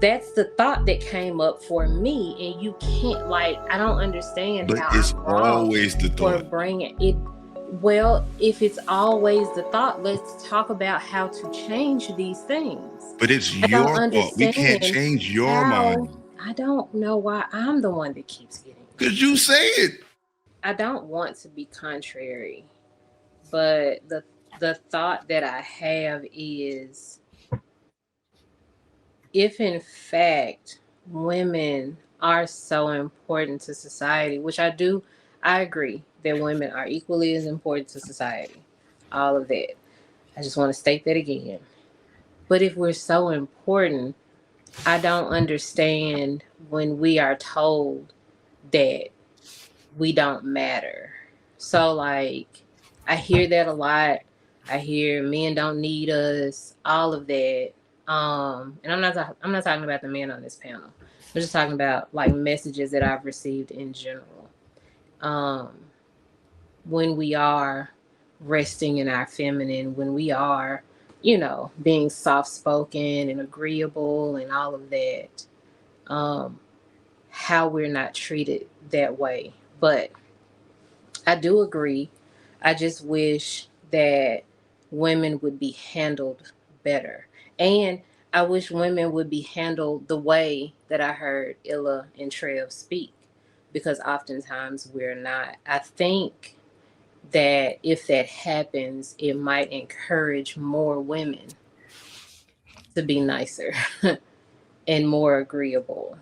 That's the thought that came up for me, and you can't, like, I don't understand But how it's I'm wrong always the for thought. bringing it. Well, if it's always the thought, let's talk about how to change these things. But it's I don't your thought. We can't understand change your how. mind. I don't know why I'm the one that keeps getting Because you triggered. say it. I don't want to be contrary, but the thought that I have is, if in fact women are so important to society, which I agree that women are equally as important to society, all of that. I just want to state that again. But if we're so important, I don't understand when we are told that we don't matter. So, like, I hear that a lot. I hear men don't need us, all of that. And I'm not talking about the men on this panel. I'm just talking about like messages that I've received in general. Um, when we are resting in our feminine, when we are, being soft spoken and agreeable and all of that, um, how we're not treated that way. But I do agree. I just wish that women would be handled better. And I wish women would be handled the way that I heard Illa and Trev speak, because oftentimes we're not. I think that if that happens, it might encourage more women to be nicer and more agreeable,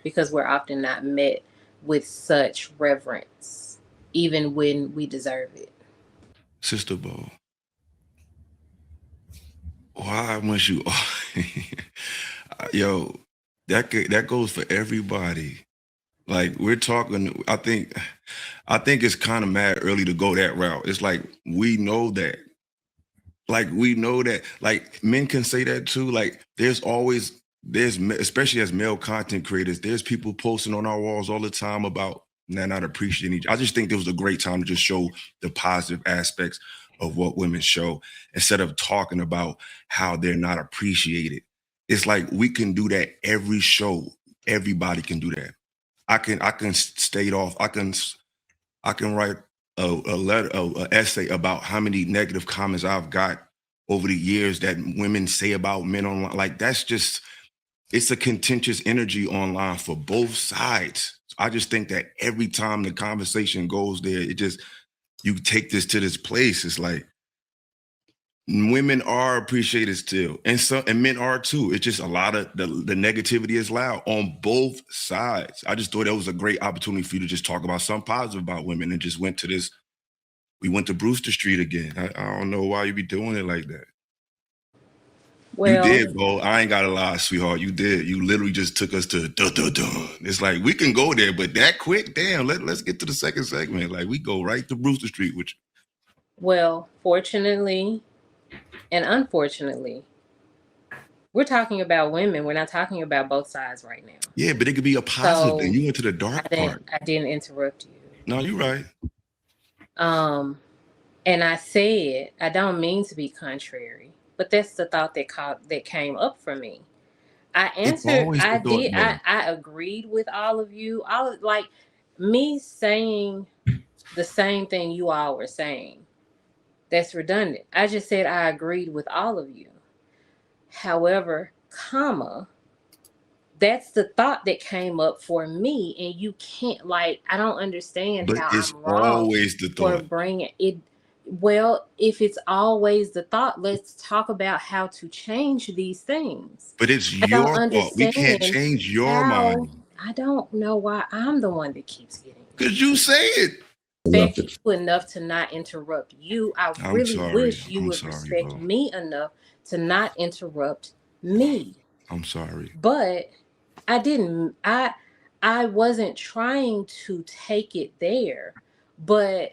because we're often not met with such reverence, even when we deserve it. Sister Bo, why must you yo, that goes for everybody. Like we're talking, I think it's kind of mad early to go that route. It's like we know that. Like we know that like men can say that too. Like especially as male content creators, there's people posting on our walls all the time about not appreciating each. I just think there was a great time to just show the positive aspects of what women show instead of talking about how they're not appreciated. It's like we can do that every show. Everybody can do that. I can state off. I can write a letter, a essay about how many negative comments I've got over the years that women say about men online. Like that's just it's a contentious energy online for both sides. I just think that every time the conversation goes there, it just you take this to this place. It's like women are appreciated still, and men are too. It's just a lot of the negativity is loud on both sides. I just thought that was a great opportunity for you to just talk about something positive about women, and just went to this. We went to Brewster Street again. I don't know why you be doing it like that. You Well, did, bro. I ain't got to lie, sweetheart. You did. You literally just took us to dun dun dun. It's like we can go there, but that quick, damn. Let's get to the second segment. Like we go right to Brewster Street, which fortunately and unfortunately, we're talking about women. We're not talking about both sides right now. yeah, but it could be a positive thing. So You went to the I dark didn't part. I didn't interrupt you. No, you're right. Um, and I said I don't mean to be contrary, but that's the thought that came up for me. I It's answered. always I the thought, did. though. I agreed with all of you. All of, like, me saying the same thing you all were saying. That's redundant. I just said I agreed with all of you. However, comma, that's the thought that came up for me, and you can't, like, I don't understand But how it's I'm wrong always the for thought. bringing it. Well, if it's always the thought, let's talk about how to change these things. But it's I don't your thought. We can't understand change your how. mind. I don't know why I'm the one that keeps getting Because you say it. respect you enough to not interrupt you. I I'm really sorry. wish you I'm would sorry, respect bro. me enough to not interrupt me. I'm sorry. But I didn't. I wasn't trying to take it there, but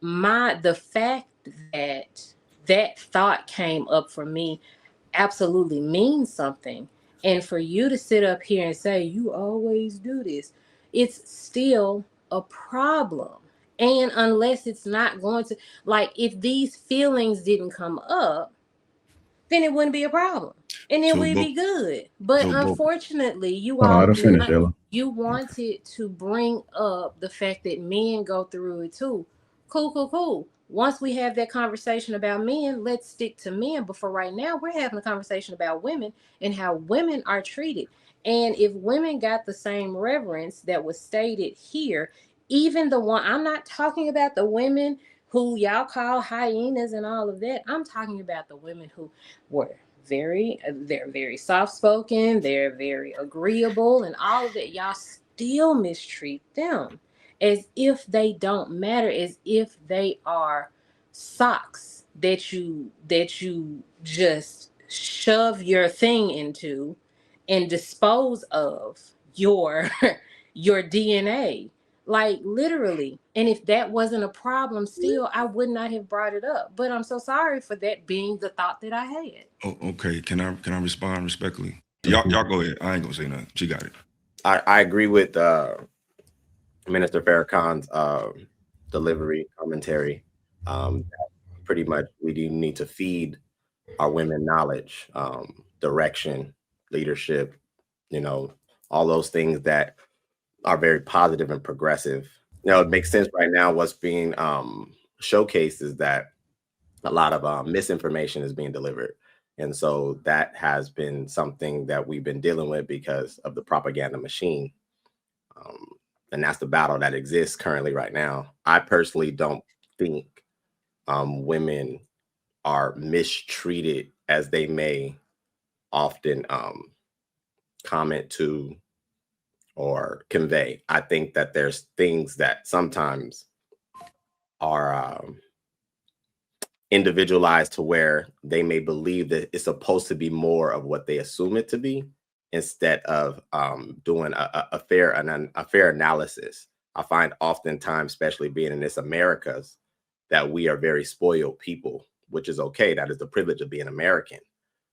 the fact that that thought came up for me absolutely means something. And for you to sit up here and say you always do this, it's still a problem. And unless it's not going to, like, if these feelings didn't come up, then it wouldn't be a problem. And then So, we'd but be good. But so, but unfortunately, you Hold on, all let her finish, Ella. you wanted to bring up the fact that men go through it too. Cool, cool, cool. Once we have that conversation about men, let's stick to men. But for right now, we're having a conversation about women and how women are treated. And if women got the same reverence that was stated here, even the one, I'm not talking about the women who y'all call hyenas and all of that. I'm talking about the women who were they're very soft spoken, they're very agreeable, and all of that. Y'all still mistreat them as if they don't matter, as if they are socks that you just shove your thing into and dispose of your your DNA, like literally. And if that wasn't a problem still, I would not have brought it up. But I'm so sorry for that being the thought that I had. okay, can I respond respectfully? Y'all go ahead. I ain't gonna say nothing. She got it. I agree with Minister Farrakhan's delivery commentary. Pretty much, we do need to feed our women knowledge, direction, leadership, all those things that are very positive and progressive. It makes sense right now. What's being showcased is that a lot of misinformation is being delivered. And so that has been something that we've been dealing with because of the propaganda machine. And that's the battle that exists currently right now. I personally don't think women are mistreated as they may often comment to or convey. I think that there's things that sometimes are individualized to where they may believe that it's supposed to be more of what they assume it to be, instead of doing a fair analysis. I find oftentimes, especially being in this Americas, that we are very spoiled people, which is okay. That is the privilege of being American.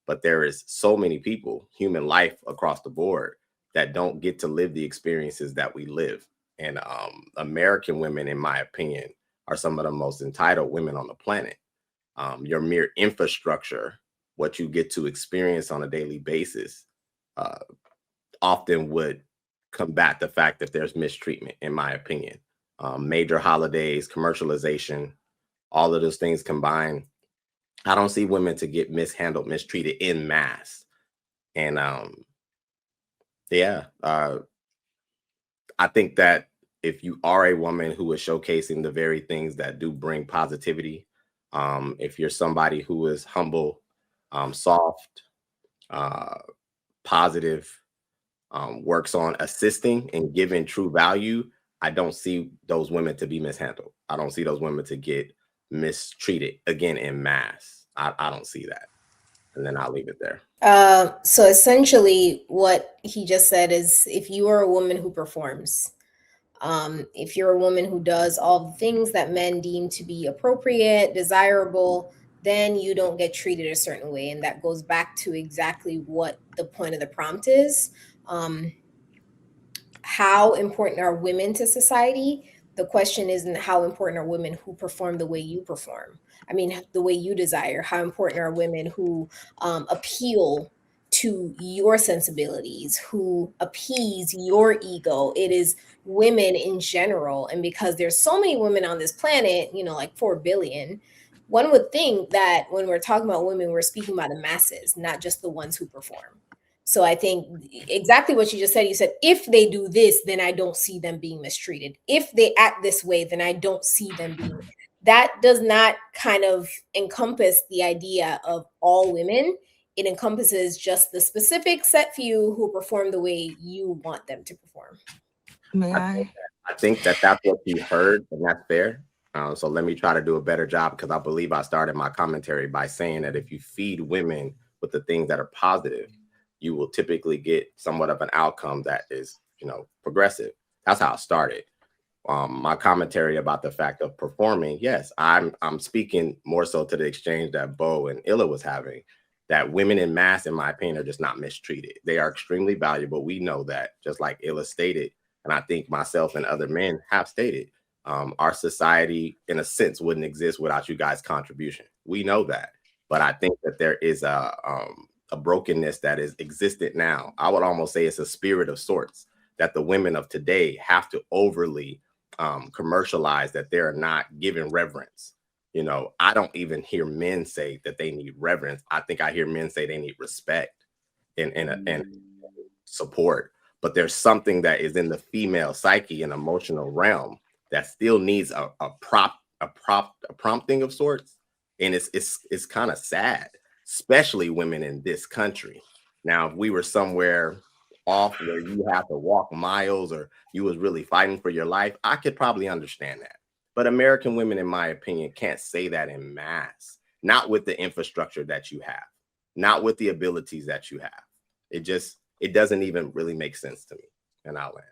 But there is so many people, human life across the board, that don't get to live the experiences that we live. And American women, in my opinion, are some of the most entitled women on the planet. Your mere infrastructure, what you get to experience on a daily basis, often would combat the fact that there's mistreatment, in my opinion. Major holidays, commercialization, all of those things combined, I don't see women to get mishandled, mistreated in mass. And I think that if you are a woman who is showcasing the very things that do bring positivity, if you're somebody who is humble, soft, positive, works on assisting and giving true value, I don't see those women to be mishandled. I don't see those women to get mistreated again in mass. I don't see that. And then I'll leave it there. So essentially, what he just said is, if you are a woman who performs, if you're a woman who does all the things that men deem to be appropriate, desirable, then you don't get treated a certain way. And that goes back to exactly what the point of the prompt is. How important are women to society? The question isn't how important are women who perform the way you perform. I mean, the way you desire. How important are women who appeal to your sensibilities, who appease your ego? It is women in general. And because there's so many women on this planet, like 4 billion, one would think that when we're talking about women, we're speaking about the masses, not just the ones who perform. So I think exactly what you just said. You said, if they do this, then I don't see them being mistreated. If they act this way, then I don't see them being. That does not kind of encompass the idea of all women. It encompasses just the specific set few who perform the way you want them to perform. May I? I think that that's what you heard, and that's fair. So let me try to do a better job, because I believe I started my commentary by saying that if you feed women with the things that are positive, you will typically get somewhat of an outcome that is, progressive. That's how it started. My commentary about the fact of performing, yes, I'm speaking more so to the exchange that Bo and Illa was having, that women in mass, in my opinion, are just not mistreated. They are extremely valuable. We know that, just like Illa stated, and I think myself and other men have stated, our society, in a sense, wouldn't exist without you guys' contribution. We know that. But I think that there is a brokenness that is existent now. I would almost say it's a spirit of sorts that the women of today have to overly commercialize, that they're not given reverence. You know, I don't even hear men say that they need reverence. I think I hear men say they need respect and support. But there's something that is in the female psyche and emotional realm that still needs a prompting of sorts. And it's kind of sad, especially women in this country. Now, if we were somewhere off where you have to walk miles or you was really fighting for your life, I could probably understand that. But American women, in my opinion, can't say that in mass, not with the infrastructure that you have, not with the abilities that you have. It doesn't even really make sense to me. And I'll land.